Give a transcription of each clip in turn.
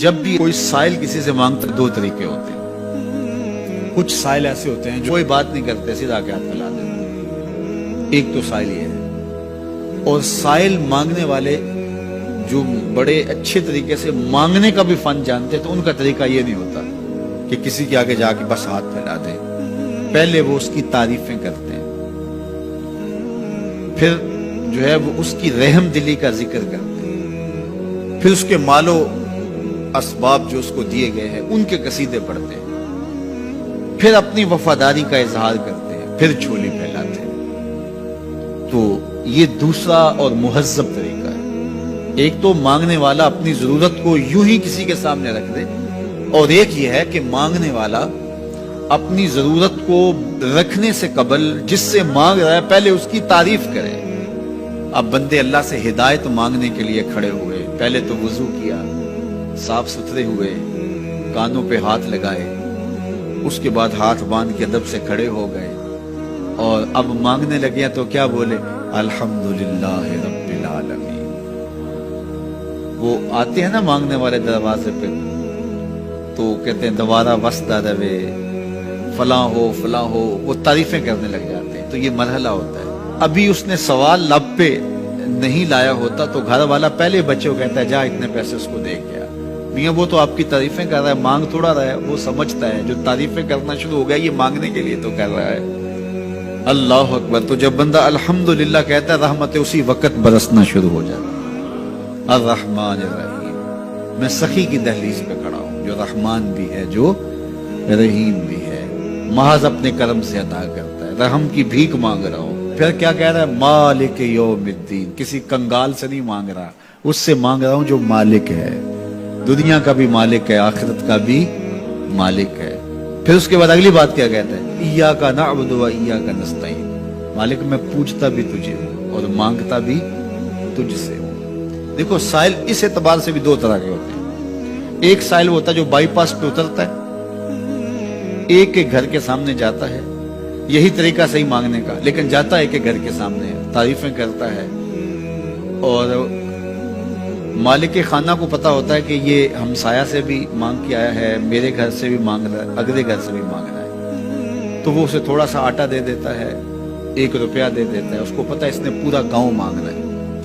جب بھی کوئی سائل کسی سے مانگتا ہے دو طریقے ہوتے ہیں. کچھ سائل ایسے ہوتے ہیں جو کوئی بات نہیں کرتے, سیدھا کے ہاتھ پھیلا دیتے ہیں. ایک تو سائل یہ ہے. اور سائل مانگنے والے جو بڑے اچھے طریقے سے مانگنے کا بھی فن جانتے ہیں تو ان کا طریقہ یہ نہیں ہوتا کہ کسی کے آگے جا کے بس ہاتھ پھیلا دیں. پہلے وہ اس کی تعریفیں کرتے ہیں, پھر جو ہے وہ اس کی رحم دلی کا ذکر کرتے ہیں, پھر اس کے مال و اسباب جو اس کو دیے گئے ہیں ان کے قصیدے پڑھتے ہیں, پھر اپنی وفاداری کا اظہار کرتے ہیں, پھر جھولی پھیلاتے ہیں. تو یہ دوسرا اور مہذب طریقہ ہے. ایک تو مانگنے والا اپنی ضرورت کو یوں ہی کسی کے سامنے رکھ دے, اور ایک یہ ہے کہ مانگنے والا اپنی ضرورت کو رکھنے سے قبل جس سے مانگ رہا ہے پہلے اس کی تعریف کرے. اب بندے اللہ سے ہدایت مانگنے کے لیے کھڑے ہوئے, پہلے تو وضو کیا, صاف ستھرے ہوئے, کانوں پہ ہاتھ لگائے, اس کے بعد ہاتھ باندھ کے ادب سے کھڑے ہو گئے, اور اب مانگنے لگے تو کیا بولے, الحمدللہ رب العالمین. وہ آتے ہیں نا مانگنے والے دروازے پہ تو کہتے ہیں دوبارہ وسطہ روے, فلاں ہو, وہ تعریفیں کرنے لگ جاتے ہیں. تو یہ مرحلہ ہوتا ہے. ابھی اس نے سوال لب پہ نہیں لایا ہوتا تو گھر والا پہلے بچے کو کہتا ہے جا اتنے پیسے اس کو دے گیا. میاں وہ تو آپ کی تعریفیں کر رہا ہے, مانگ تھوڑا رہا ہے. وہ سمجھتا ہے جو تعریفیں کرنا شروع ہو گیا یہ مانگنے کے لیے تو کر رہا ہے. اللہ اکبر. تو جب بندہ الحمدللہ کہتا ہے رحمتیں اسی وقت برسنا شروع ہو جاتا ہے. الرحمن الرحیم. میں سخی کی دہلیز پہ کھڑا ہوں جو رحمان بھی ہے جو رحیم بھی ہے, محض اپنے کرم سے عطا کرتا ہے. رحم کی بھیک مانگ رہا ہوں. پھر کیا کہہ رہا ہے, مالک یوم الدین. کسی کنگال سے نہیں مانگ رہا, اس سے مانگ رہا ہوں جو مالک ہے, دنیا کا بھی مالک ہے, آخرت کا بھی مالک ہے. پھر اس کے بعد اگلی بات کیا کہتا ہے, ایاک نعبد و ایاک نستعین. مالک میں پوچھتا بھی تجھے اور مانگتا بھی تجھ سے ہوں. دیکھو سائل اس اعتبار سے بھی دو طرح کے ہوتے ہیں. ایک سائل ہوتا ہے جو بائی پاس پہ اترتا ہے, ایک کے گھر کے سامنے جاتا ہے, یہی طریقہ صحیح مانگنے کا, لیکن جاتا ہے کہ گھر کے سامنے تعریفیں کرتا ہے, اور مالک خانہ کو پتا ہوتا ہے کہ یہ ہمسایہ سے بھی مانگ کے آیا ہے, میرے گھر سے بھی مانگ رہا ہے, اگلے گھر سے بھی مانگ رہا ہے. تو وہ اسے تھوڑا سا آٹا دے دیتا ہے, 1 روپیہ دے دیتا ہے. اس کو پتا ہے اس نے پورا گاؤں مانگنا ہے,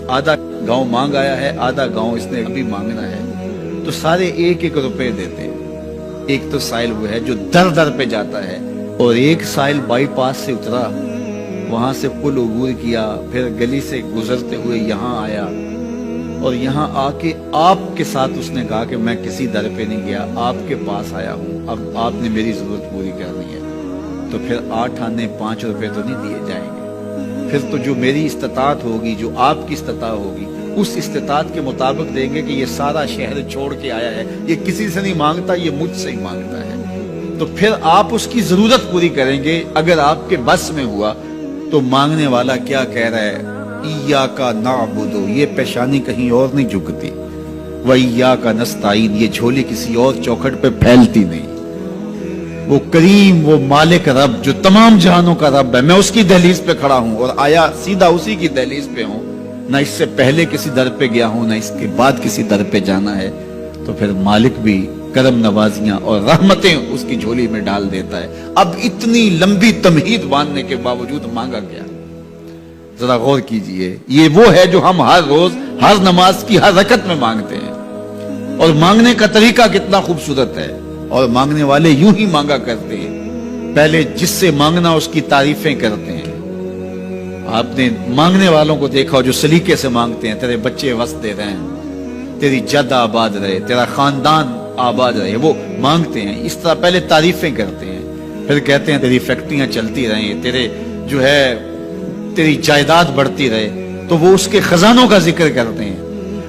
آدھا گاؤں مانگ آیا ہے, آدھا گاؤں اس نے ابھی مانگنا ہے. تو سارے 1-1 روپے دیتے ہیں. ایک تو سائل وہ ہے جو در در پہ جاتا ہے, اور ایک سائل بائی پاس سے اترا, وہاں سے پل عبور کیا, پھر گلی سے گزرتے ہوئے یہاں آیا, اور یہاں آ کے آپ کے ساتھ اس نے کہا کہ میں کسی در پہ نہیں گیا, آپ کے پاس آیا ہوں, اب آپ نے میری ضرورت پوری کرنی ہے. تو پھر 8 آنے 5 روپے تو نہیں دیے جائیں گے, پھر تو جو میری استطاعت ہوگی, جو آپ کی استطاعت ہوگی, اس استطاعت کے مطابق دیں گے کہ یہ سارا شہر چھوڑ کے آیا ہے, یہ کسی سے نہیں مانگتا, یہ مجھ سے ہی مانگتا ہے. تو پھر آپ اس کی ضرورت پوری کریں گے. اگر آپ کے بس میں ہوا تو مانگنے والا کیا کہہ رہا ہے, ایاک نعبد, یہ پیشانی کہیں اور نہیں جھکتی, و ایاک نستعین, یہ جھولی کسی اور چوکھٹ پہ پھیلتی نہیں. وہ کریم, وہ مالک رب جو تمام جہانوں کا رب ہے, میں اس کی دہلیز پہ کھڑا ہوں, اور آیا سیدھا اسی کی دہلیز پہ ہوں, نہ اس سے پہلے کسی در پہ گیا ہوں, نہ اس کے بعد کسی در پہ جانا ہے. تو پھر مالک بھی کرم نوازیاں اور رحمتیں اس کی جھولی میں ڈال دیتا ہے. اب اتنی لمبی تمہید باندھنے کے باوجود مانگا کیا, ذرا غور کیجئے. یہ وہ ہے جو ہم ہر روز ہر نماز کی ہر رکعت میں مانگتے ہیں, اور مانگنے کا طریقہ کتنا خوبصورت ہے, اور مانگنے والے یوں ہی مانگا کرتے ہیں. پہلے جس سے مانگنا اس کی تعریفیں کرتے ہیں. آپ نے مانگنے والوں کو دیکھا جو سلیقے سے مانگتے ہیں, تیرے بچے وسطے رہیں, تیری جد آباد رہے, تیرا خاندان آباد رہے, وہ مانگتے ہیں. اس طرح پہلے تعریفیں کرتے ہیں, پھر کہتے ہیں تیری فیکٹریاں چلتی رہیں, تیرے جو ہے تیری جائیداد بڑھتی رہے. تو وہ اس کے خزانوں کا ذکر کرتے ہیں,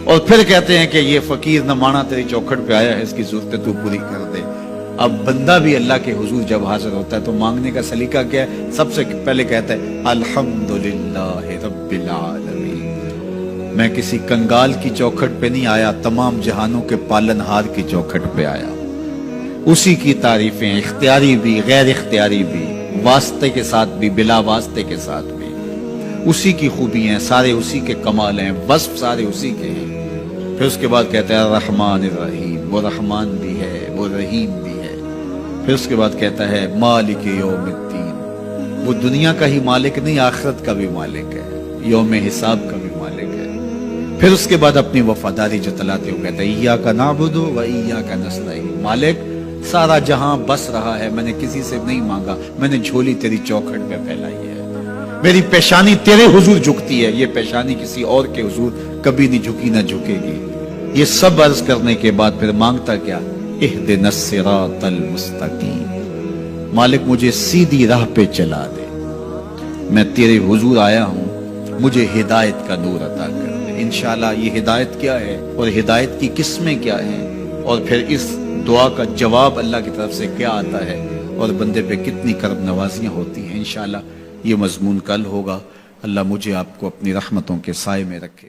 اور پھر کہتے ہیں کہ یہ فقیر نہ مانا تیری چوکھٹ پہ آیا ہے, اس کی ضرورتیں تو پوری کر دے. اب بندہ بھی اللہ کے حضور جب حاضر ہوتا ہے تو مانگنے کا سلیقہ کیا ہے, سب سے پہلے کہتا ہے الحمدللہ رب العالمین. میں کسی کنگال کی چوکھٹ پہ نہیں آیا, تمام جہانوں کے پالنہار کی چوکھٹ پہ آیا. اسی کی تعریفیں اختیاری بھی غیر اختیاری بھی, واسطے کے ساتھ بھی بلا واسطے کے ساتھ بھی, اسی کی خوبی ہیں, سارے اسی کے کمال ہیں, وصف سارے اسی کے ہیں. پھر اس کے بعد کہتا ہے الرحمن الرحیم, وہ رحمان بھی ہے، وہ رحیم بھی ہے۔ پھر اس کے بعد کہتا ہے مالک یوم الدین، وہ دنیا کا ہی مالک نہیں، آخرت کا بھی مالک ہے، یوم حساب کا بھی مالک ہے۔ پھر اس کے بعد اپنی وفاداری جتلاتے ہوئے کہتا ہے ایاک نعبد و ایاک نستعین، مالک سارا جہاں بس رہا ہے، میں نے کسی سے نہیں مانگا، میں نے جھولی تیری چوکھٹ پہ پھیلائی ہے، میری پیشانی تیرے حضور جھکتی ہے، یہ پیشانی کسی اور کے حضور کبھی نہیں جھکی نہ جھکے گی۔ یہ سب عرض کرنے کے بعد پھر مانگتا کیا؟ اہدنا الصراط المستقیم، مالک مجھے سیدھی راہ پہ چلا دے، میں تیرے حضور آیا ہوں، مجھے ہدایت کا نور عطا کر دے۔ انشاءاللہ یہ ہدایت کیا ہے اور ہدایت کی قسمیں کیا ہیں، اور پھر اس دعا کا جواب اللہ کی طرف سے کیا آتا ہے، اور بندے پہ کتنی کرم نوازیاں ہوتی ہیں، انشاءاللہ یہ مضمون کل ہوگا۔ اللہ مجھے آپ کو اپنی رحمتوں کے سائے میں رکھے۔